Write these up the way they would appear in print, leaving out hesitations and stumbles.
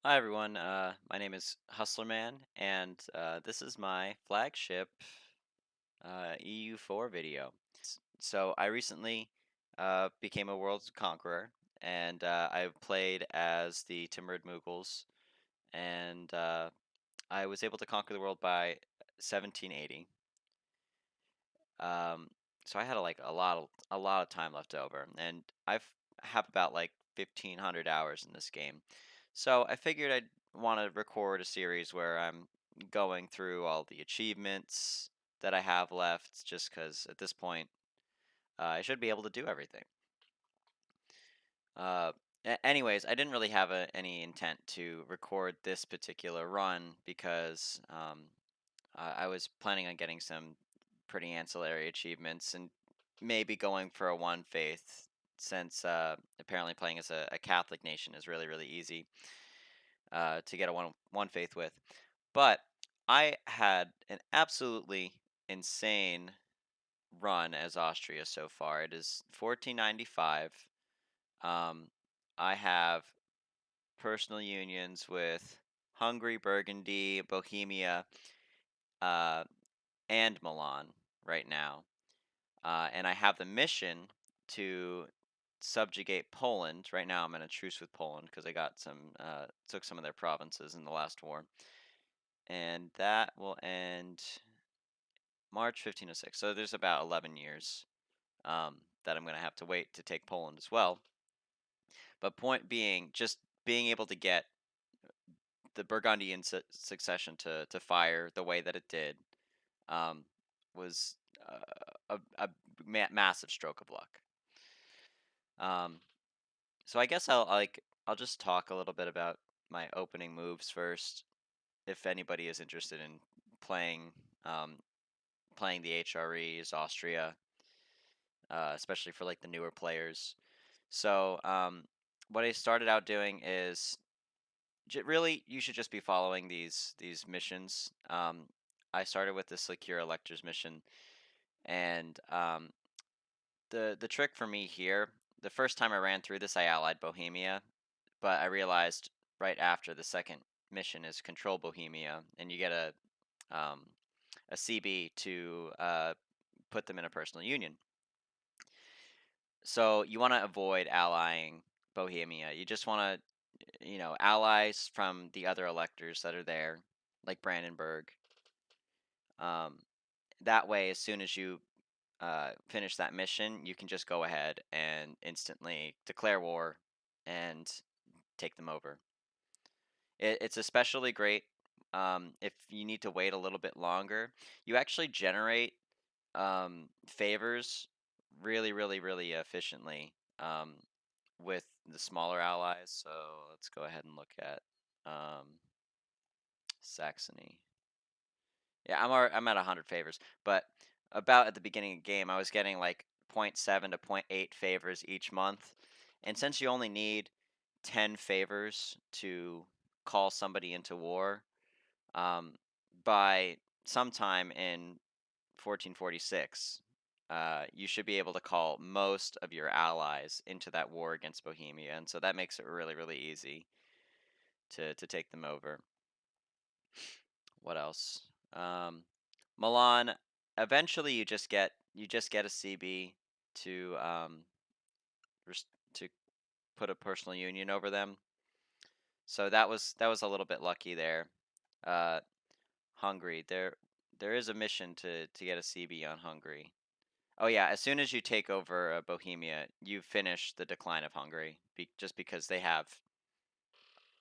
Hi everyone, my name is Hustlerman, and this is my flagship EU4 video. So I recently became a world conqueror, and I played as the Timurd Mughals, and I was able to conquer the world by 1780. Um, so I had a lot of time left over, and have about like 1,500 hours in this game. So I figured I'd want to record a series where I'm going through all the achievements that I have left, just because at this point I should be able to do everything. Uh, Anyways, I didn't really have any intent to record this particular run because I was planning on getting some pretty ancillary achievements and maybe going for a one faith since apparently playing as a Catholic nation is really, really easy to get a one faith with. But I had an absolutely insane run as Austria so far. It is 1495. Um, I have personal unions with Hungary, Burgundy, Bohemia, uh, and Milan right now. And I have the mission to subjugate Poland. Right now, I'm in a truce with Poland because I got took some of their provinces in the last war, and that will end March 1506. So there's about 11 years that I'm going to have to wait to take Poland as well. But point being, just being able to get the Burgundian succession to fire the way that it did um, was a massive stroke of luck. Um, so I guess I'll just talk a little bit about my opening moves first, if anybody is interested in playing um, playing the HREs, Austria, especially for like the newer players. So what I started out doing is really you should just be following these missions. I started with the secure electors mission, and the trick for me here, the first time I ran through this, I allied Bohemia, but I realized right after the second mission is control Bohemia, and you get um, a CB to put them in a personal union. So you want to avoid allying Bohemia. You just want to, allies from the other electors that are there, like Brandenburg. Um, that way, as soon as you finish that mission, you can just go ahead and instantly declare war and take them over. It's especially great if you need to wait a little bit longer. You actually generate favors really, really, really efficiently with the smaller allies. So let's go ahead and look at um, Saxony. Yeah, I'm at 100 favors, but about at the beginning of the game, I was getting like zero point 0.7 to zero point 0.8 favors each month. And since you only need 10 favors to call somebody into war, um, by sometime in 1446, you should be able to call most of your allies into that war against Bohemia, and so that makes it really, really easy to take them over. What else? Milan. Eventually, you just get a CB to to put a personal union over them. So that was a little bit lucky there. Uh, Hungary. There is a mission to get a CB on Hungary. Oh yeah, as soon as you take over Bohemia, you finish the decline of Hungary, just because they have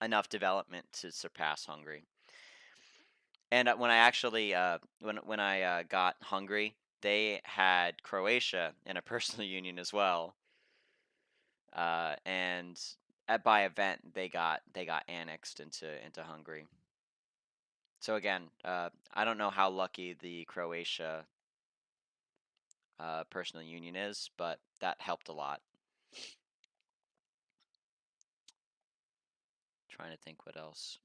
enough development to surpass Hungary. And when I actually when I got Hungary, they had Croatia in a personal union as well, and by event they got annexed into Hungary. So again, I don't know how lucky the Croatia personal union is, but that helped a lot. Trying to think what else.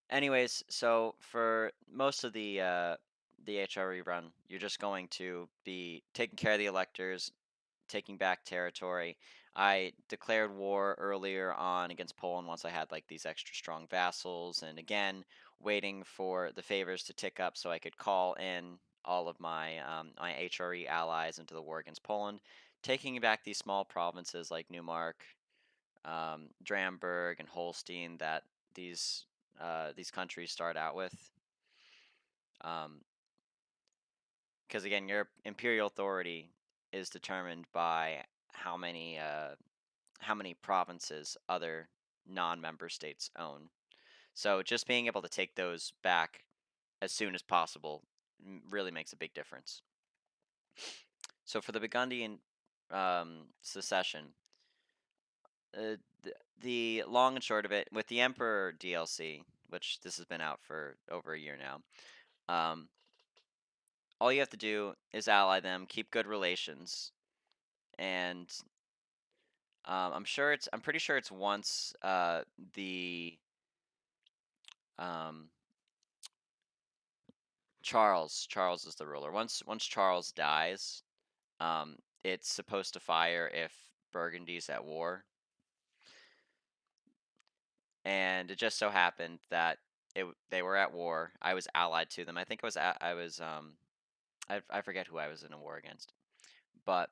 Anyways, so for most of the HRE run, you're just going to be taking care of the electors, taking back territory. I declared war earlier on against Poland once I had like these extra strong vassals, and again, waiting for the favors to tick up so I could call in all of my HRE allies into the war against Poland, taking back these small provinces like Neumark, Dramberg, and Holstein that these countries start out with. Um, because again, your imperial authority is determined by how many uh, how many provinces other non-member states own. So just being able to take those back as soon as possible really makes a big difference. So for the Burgundian secession, the long and short of it, with the Emperor DLC, which this has been out for over a year now, um, all you have to do is ally them, keep good relations, and I'm pretty sure it's once the um, Charles is the ruler. Once Charles dies, it's supposed to fire if Burgundy's at war, and it just so happened that they were at war. I was allied to them. I think I was I forget who I was in a war against, but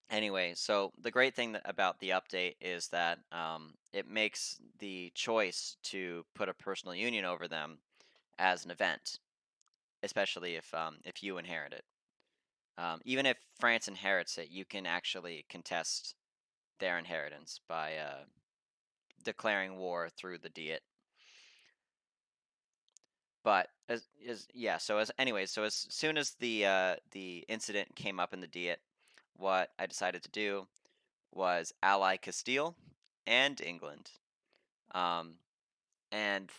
anyway, so the great thing about the update is that it makes the choice to put a personal union over them as an event, especially if you inherit it. Even if France inherits it, you can actually contest their inheritance by declaring war through the Diet. But as yeah, so as anyways, so as soon as the incident came up in the Diet, what I decided to do was ally Castile and England. Um, and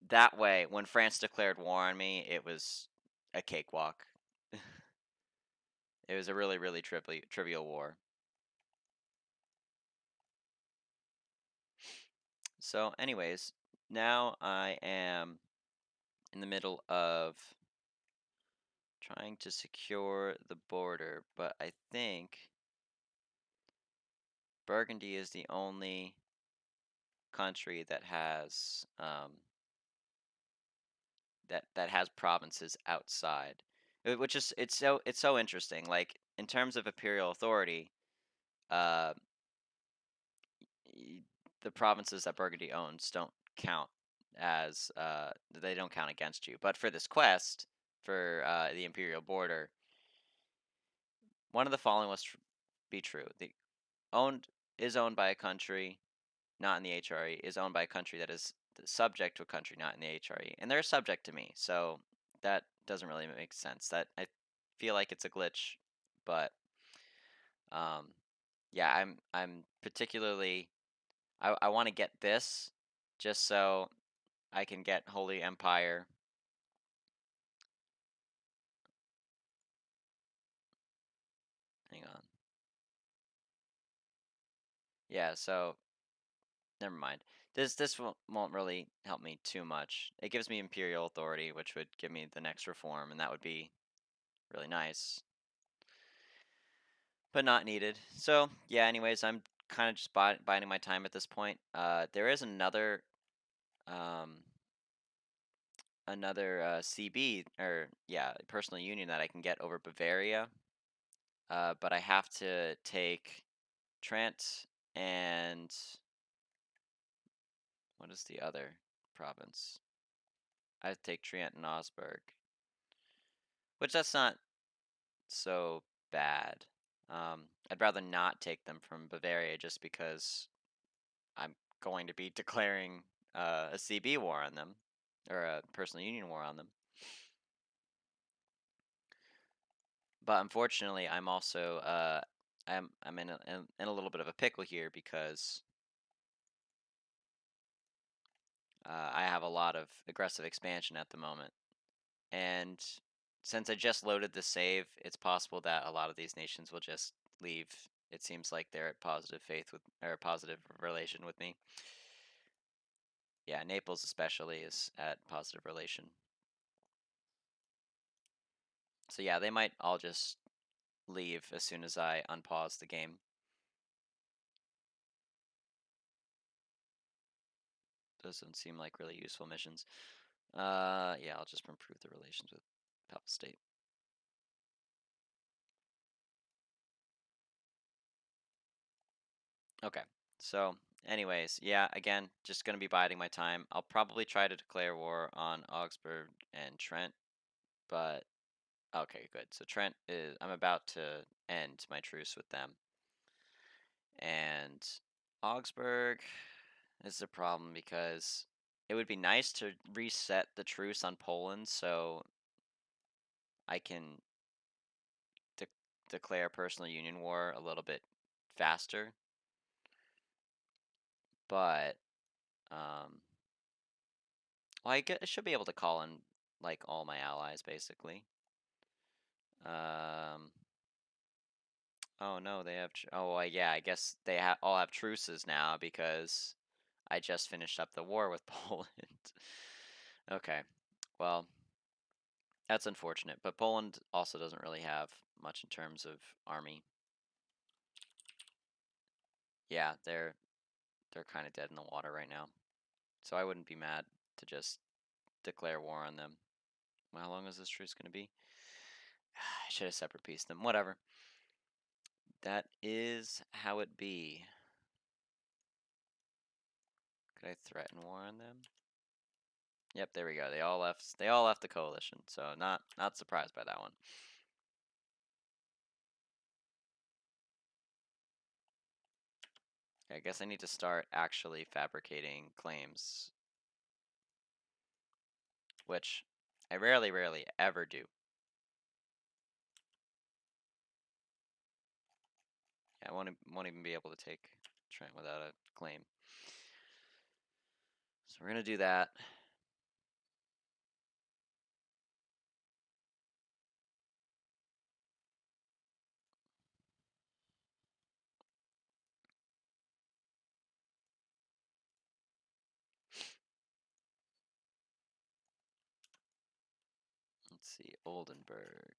that way, when France declared war on me, it was a cakewalk. It was a really, really trivial war. So, anyways, now I am in the middle of trying to secure the border, but I think Burgundy is the only country that has that has provinces outside, which is it's so interesting. Like in terms of imperial authority, uh, y- the provinces that Burgundy owns don't count as they don't count against you. But for this quest, for the imperial border, one of the following must be true: the owned is owned by a country not in the HRE is owned by a country that is subject to a country not in the HRE, and they're subject to me. So that doesn't really make sense. That I feel like it's a glitch, but um, yeah, I'm particularly I want to get this just so I can get Holy Empire. Hang on. Yeah, so never mind. This won't really help me too much. It gives me imperial authority, which would give me the next reform, and that would be really nice, but not needed. So yeah. Anyways, I'm kind of just biding my time at this point. There is um, another CB or yeah, personal union that I can get over Bavaria. But I have to take Trent and what is the other province? I have to take Trent and Osberg, which that's not so bad. I'd rather not take them from Bavaria just because I'm going to be declaring a CB war on them, or a personal union war on them. But unfortunately, I'm also I'm in a little bit of a pickle here because I have a lot of aggressive expansion at the moment, and since I just loaded the save, it's possible that a lot of these nations will just leave. It seems like they're at positive faith with or positive relation with me. Yeah, Naples especially is at positive relation. So yeah, they might all just leave as soon as I unpause the game. Doesn't seem like really useful missions. Yeah, I'll just improve the relations with Papal State. Okay. So, anyways, yeah, again, just gonna be biding my time. I'll probably try to declare war on Augsburg and Trent, but okay, good. So Trent is I'm about to end my truce with them. And Augsburg is the problem because it would be nice to reset the truce on Poland so I can de- declare personal union war a little bit faster, but um well, I should be able to call in like all my allies basically. Um oh no, they have yeah, I guess they all have truces now because I just finished up the war with Poland. Okay. Well, that's unfortunate, but Poland also doesn't really have much in terms of army. Yeah, they're kind of dead in the water right now. So I wouldn't be mad to just declare war on them. Well, how long is this truce going to be? I should have separate pieced them. Whatever. That is how it be. Could I threaten war on them? Yep, there we go. They all left. They all left the coalition. So not surprised by that one. I guess I need to start actually fabricating claims, which I rarely ever do. Yeah, I won't even be able to take Trent without a claim. So we're gonna do that. Let's see, Oldenburg.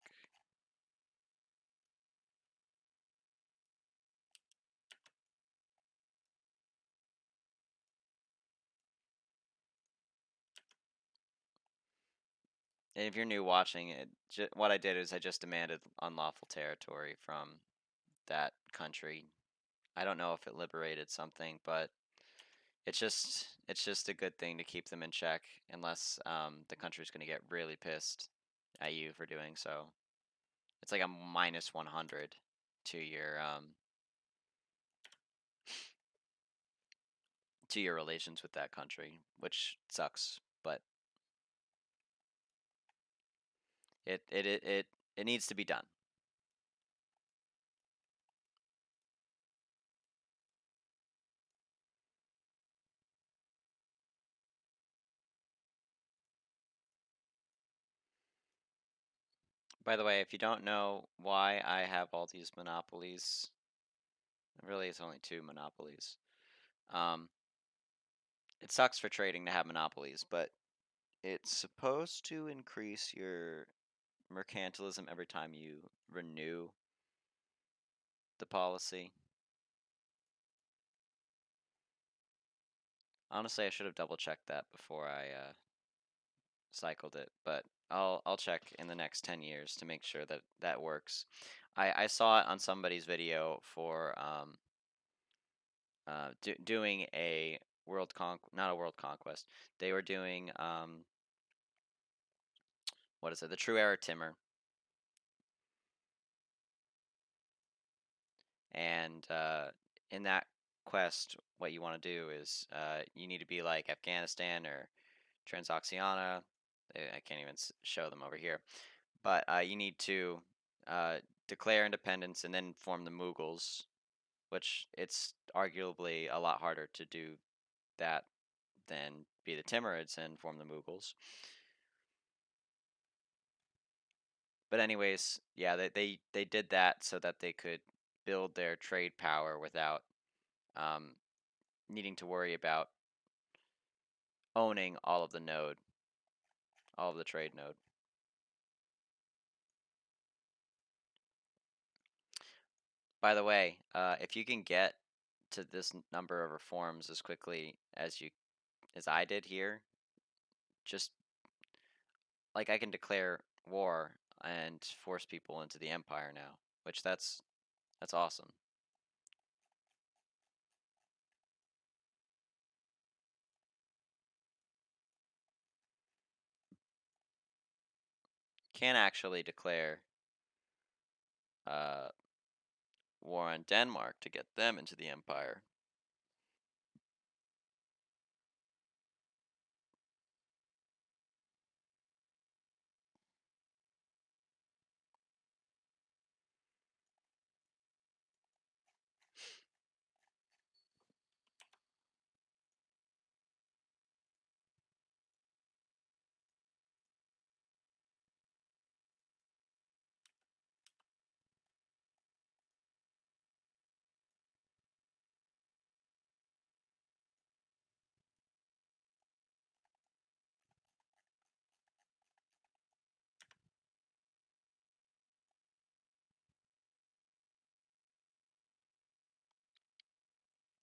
And if you're new watching it, what I did is I just demanded unlawful territory from that country. I don't know if it liberated something, but it's just a good thing to keep them in check, unless the country's going to get really pissed at you for doing so. It's like a minus 100 to your relations with that country, which sucks, but it needs to be done. By the way, if you don't know why I have all these monopolies, really it's only two monopolies. Um, it sucks for trading to have monopolies, but it's supposed to increase your mercantilism every time you renew the policy. Honestly, I should have double checked that before I cycled it, but I'll check in the next 10 years to make sure that that works. I saw it on somebody's video for doing a not a world conquest. They were doing what is it? The True Era Timur, and in that quest, what you want to do is you need to be like Afghanistan or Transoxiana. I can't even show them over here, but you need to uh, declare independence and then form the Mughals, which it's arguably a lot harder to do that than be the Timurids and form the Mughals. But anyways, yeah, they did that so that they could build their trade power without um, needing to worry about owning all of the trade node. By the way, if you can get to this number of reforms as quickly as you as I did here, just like I can declare war and force people into the empire now, which that's awesome. Can actually declare uh, war on Denmark to get them into the empire.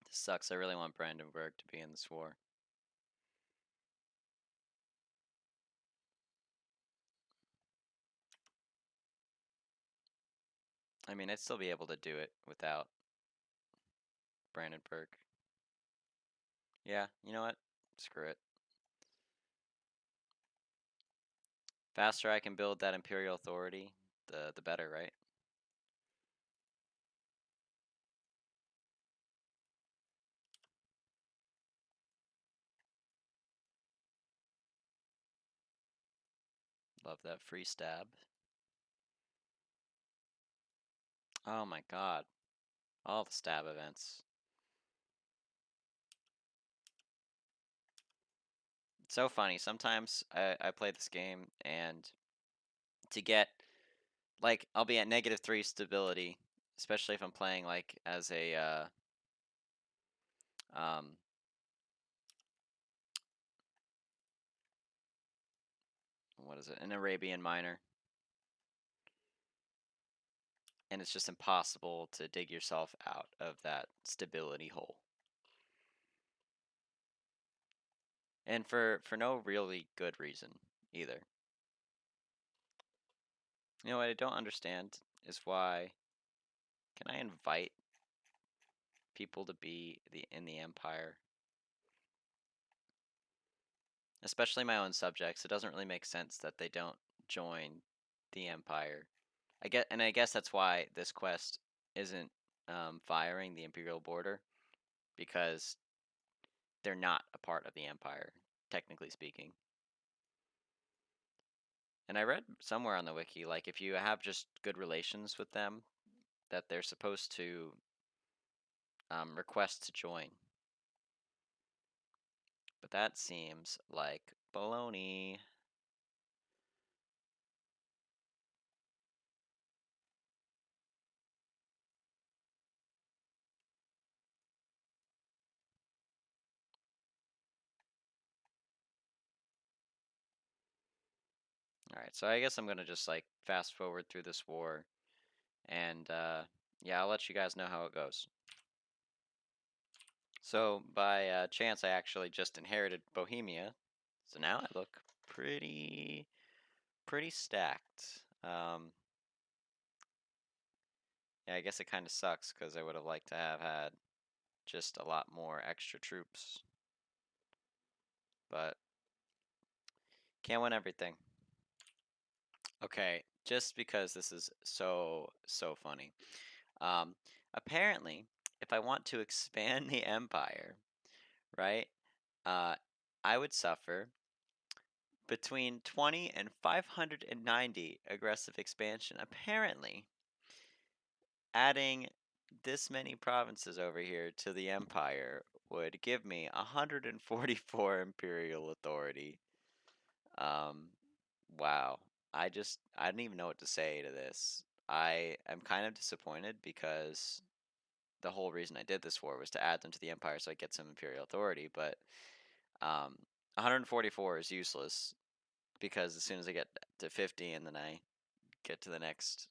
This sucks. I really want Brandenburg to be in this war. I mean, I'd still be able to do it without Brandenburg. Yeah, you know what? Screw it. Faster I can build that imperial authority, the better, right? Love that free stab. Oh my god. All the stab events. It's so funny. Sometimes I play this game and to get like I'll be at -3 stability, especially if I'm playing like as a um what is it? An Arabian miner. And it's just impossible to dig yourself out of that stability hole. And for no really good reason either. You know what I don't understand is why can I invite people to be in the empire? Especially my own subjects. It doesn't really make sense that they don't join the empire. I guess that's why this quest isn't firing the imperial border because they're not a part of the empire, technically speaking. And I read somewhere on the wiki, like if you have just good relations with them, that they're supposed to request to join. But that seems like baloney. All right, so I guess I'm gonna just like fast forward through this war, and yeah, I'll let you guys know how it goes. So by chance, I actually just inherited Bohemia, so now I look pretty stacked. Yeah, I guess it kind of sucks because I would have liked to have had just a lot more extra troops, but can't win everything. Okay, just because this is so funny. Um, Apparently, if I want to expand the empire, right, uh, I would suffer between 20 and 590 aggressive expansion. Apparently, adding this many provinces over here to the empire would give me 144 imperial authority. Um, wow. I didn't even know what to say to this. I am kind of disappointed because the whole reason I did this war was to add them to the empire so I get some imperial authority, but 144 is useless because as soon as I get to 50 and then I get to the next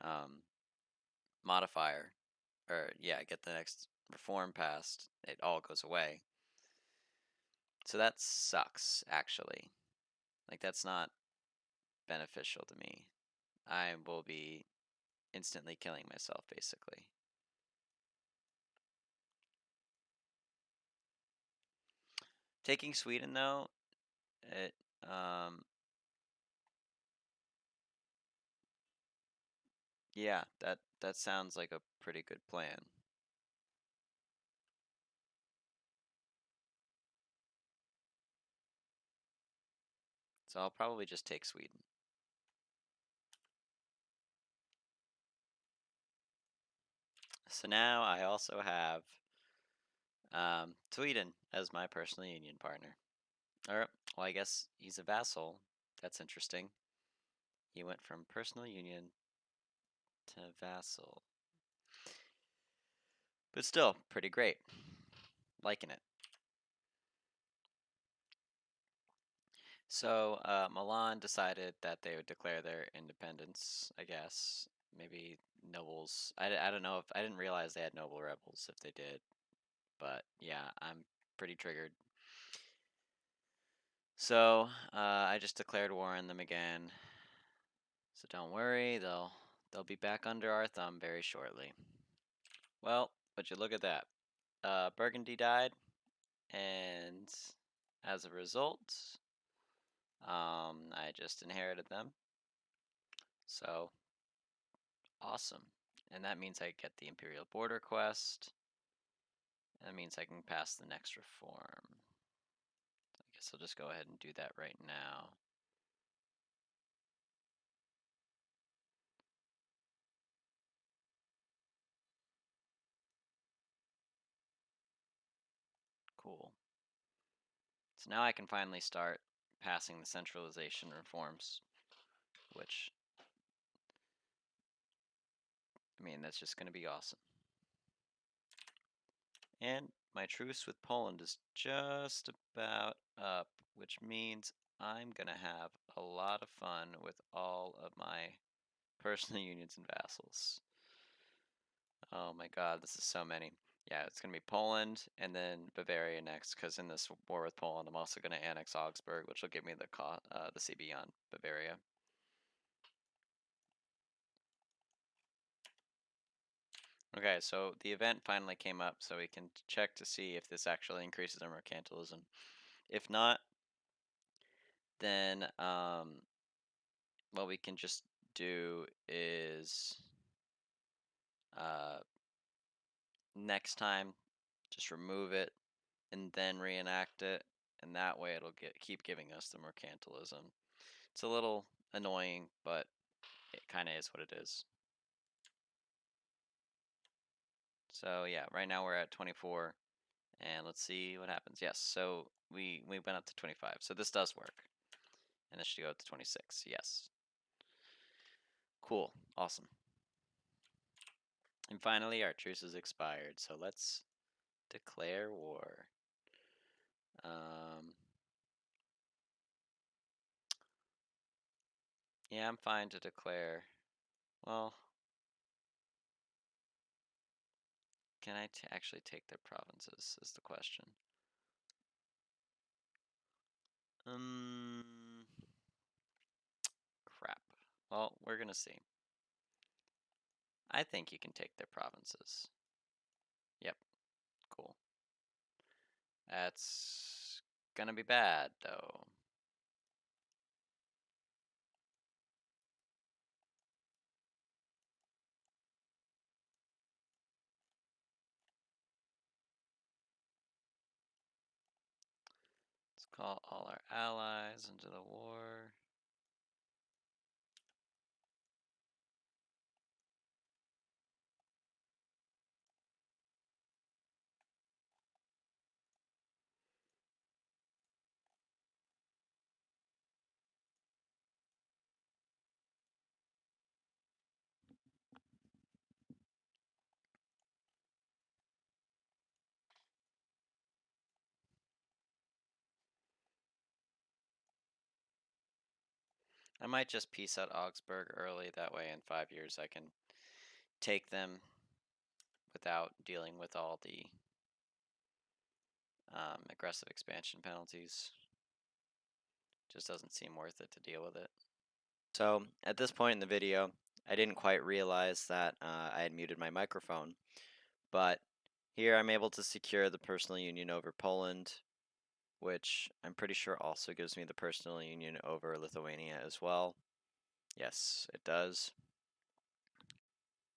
um, modifier, or yeah, get the next reform passed, it all goes away. So that sucks, actually. Like, that's not beneficial to me. I will be instantly killing myself, basically. Taking Sweden, though, it, um, yeah, that sounds like a pretty good plan. So I'll probably just take Sweden. So now I also have Sweden as my personal union partner. Or, well, I guess he's a vassal. That's interesting. He went from personal union to vassal. But still, pretty great. Liking it. So Milan decided that they would declare their independence, I guess. Maybe nobles. I don't know if I didn't realize they had noble rebels if they did. But yeah, I'm pretty triggered. So I just declared war on them again. So don't worry, they'll be back under our thumb very shortly. Well, would you look at that? Burgundy died, and as a result, I just inherited them. So awesome. And that means I get the Imperial Border Quest. That means I can pass the next reform. I guess I'll just go ahead and do that right now. Cool. So now I can finally start passing the centralization reforms, which, I mean, that's just going to be awesome. And my truce with Poland is just about up, which means I'm going to have a lot of fun with all of my personal unions and vassals. Oh my god, this is so many. Yeah, it's going to be Poland and then Bavaria next, because in this war with Poland, I'm also going to annex Augsburg, which will give me the CB on Bavaria. Okay, so the event finally came up, so we can check to see if this actually increases our mercantilism. If not, then what we can just do is uh, next time just remove it and then reenact it, and that way it'll keep giving us the mercantilism. It's a little annoying, but it kind of is what it is. So yeah, right now we're at 24, and let's see what happens. Yes, so we went up to 25, so this does work, and this should go up to 26. Yes, cool, awesome. And finally, our truce is expired, so let's declare war. Um, yeah, I'm fine to declare. Well, can I actually take their provinces? Is the question. Um, crap. Well, we're gonna see. I think you can take their provinces. Yep, cool. That's gonna be bad, though. Let's call all our allies into the war. I might just peace out Augsburg early, that way in 5 years I can take them without dealing with all the aggressive expansion penalties. Just doesn't seem worth it to deal with it. So at this point in the video, I didn't quite realize that I had muted my microphone, but here I'm able to secure the personal union over Poland, which I'm pretty sure also gives me the personal union over Lithuania as well. Yes, it does.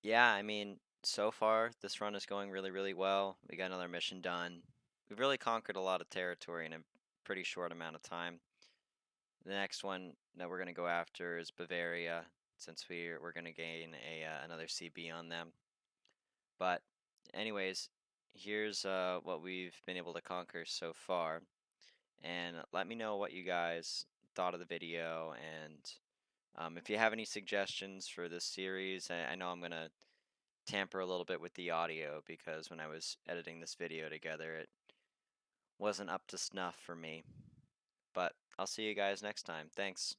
Yeah, I mean, so far this run is going really, really well. We got another mission done. We've really conquered a lot of territory in a pretty short amount of time. The next one that we're going to go after is Bavaria, since we're going to gain another CB on them. But anyways, here's what we've been able to conquer so far. And let me know what you guys thought of the video, and if you have any suggestions for this series. I know I'm going to tamper a little bit with the audio because when I was editing this video together, it wasn't up to snuff for me. But I'll see you guys next time. Thanks.